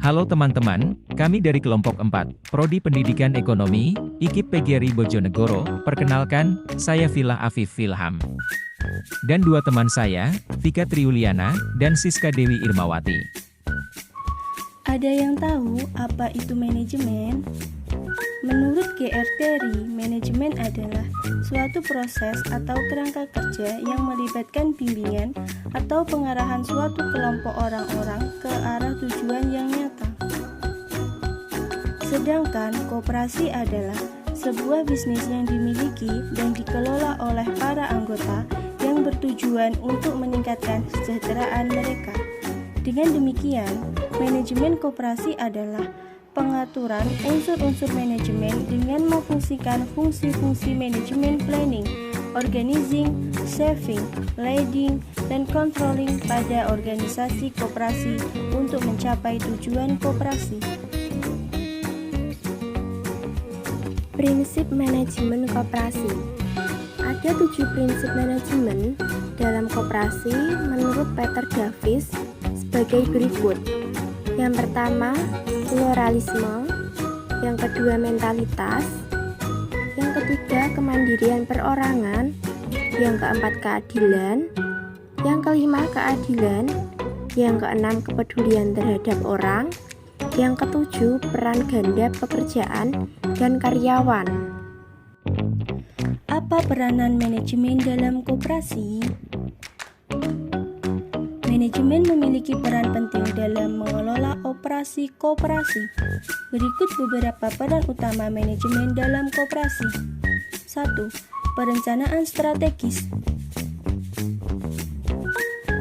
Halo teman-teman, kami dari kelompok 4, Prodi Pendidikan Ekonomi, IKIP PGRI Bojonegoro. Perkenalkan, saya Villa Afif Ilham. Dan dua teman saya, Vika Triuliana, dan Siska Dewi Irmawati. Ada yang tahu apa itu manajemen? Menurut GR Terry, manajemen adalah suatu proses atau kerangka kerja yang melibatkan bimbingan atau pengarahan suatu kelompok orang-orang ke arah tujuan yang nyata. Sedangkan koperasi adalah sebuah bisnis yang dimiliki dan dikelola oleh para anggota yang bertujuan untuk meningkatkan kesejahteraan mereka. Dengan demikian, manajemen koperasi adalah pengaturan unsur-unsur manajemen dengan memfungsikan fungsi-fungsi manajemen planning, organizing, saving, leading, dan controlling pada organisasi koperasi untuk mencapai tujuan koperasi. Prinsip manajemen koperasi. Ada 7 prinsip manajemen dalam koperasi menurut Peter Davis sebagai berikut. Yang pertama, pluralisme. Yang kedua, mentalitas. Yang ketiga, kemandirian perorangan. Yang keempat, keadilan. Yang kelima, keadilan. Yang keenam, kepedulian terhadap orang. Yang ketujuh, peran ganda pekerjaan dan karyawan. Apa peranan manajemen dalam koperasi? Manajemen memiliki peran penting dalam mengelola operasi koperasi. Berikut beberapa peran utama manajemen dalam koperasi. 1. Perencanaan strategis.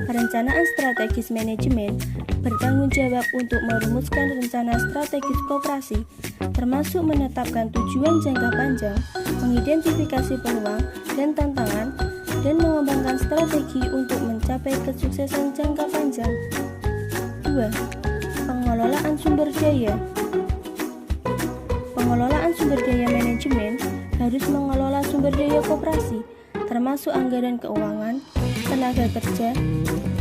Perencanaan strategis manajemen bertanggung jawab untuk merumuskan rencana strategis koperasi, termasuk menetapkan tujuan jangka panjang, mengidentifikasi peluang dan tantangan, dan mengembangkan strategi untuk mencapai kesuksesan jangka panjang. 2. Pengelolaan sumber daya. Pengelolaan sumber daya manajemen harus mengelola sumber daya koperasi, termasuk anggaran keuangan, tenaga kerja,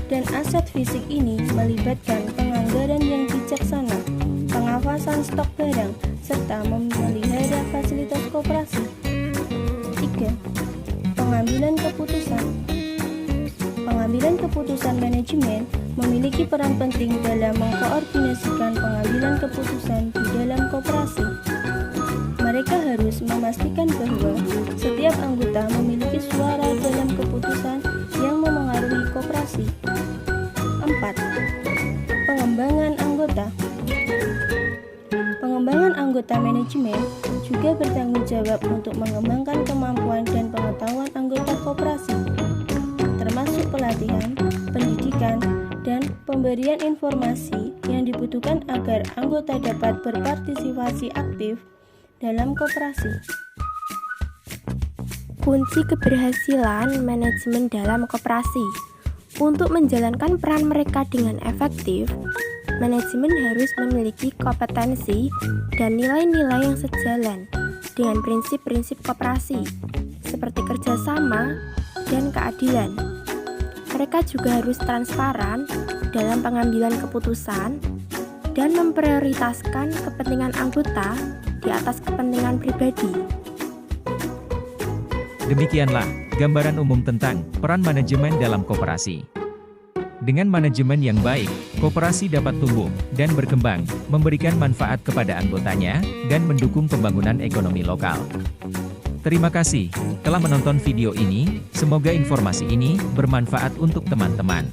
dan aset fisik. Ini melibatkan penganggaran yang bijaksana, pengawasan stok barang, serta memelihara fasilitas koperasi. 3. Pengambilan keputusan. Pengambilan keputusan manajemen memiliki peran penting dalam mengkoordinasikan pengambilan keputusan di dalam koperasi. Mereka harus memastikan bahwa setiap anggota memiliki suara dalam keputusan yang memengaruhi koperasi. 4. Pengembangan anggota. Pengembangan anggota manajemen juga bertanggung jawab untuk mengembangkan kemampuan dan pengetahuan anggota koperasi, termasuk pelatihan, pendidikan, dan pemberian informasi yang dibutuhkan agar anggota dapat berpartisipasi aktif dalam koperasi. Kunci keberhasilan manajemen dalam koperasi. Untuk menjalankan peran mereka dengan efektif, manajemen harus memiliki kompetensi dan nilai-nilai yang sejalan dengan prinsip-prinsip koperasi, seperti kerjasama dan keadilan. Mereka juga harus transparan dalam pengambilan keputusan dan memprioritaskan kepentingan anggota di atas kepentingan pribadi. Demikianlah gambaran umum tentang peran manajemen dalam koperasi. Dengan manajemen yang baik, koperasi dapat tumbuh dan berkembang, memberikan manfaat kepada anggotanya, dan mendukung pembangunan ekonomi lokal. Terima kasih telah menonton video ini, semoga informasi ini bermanfaat untuk teman-teman.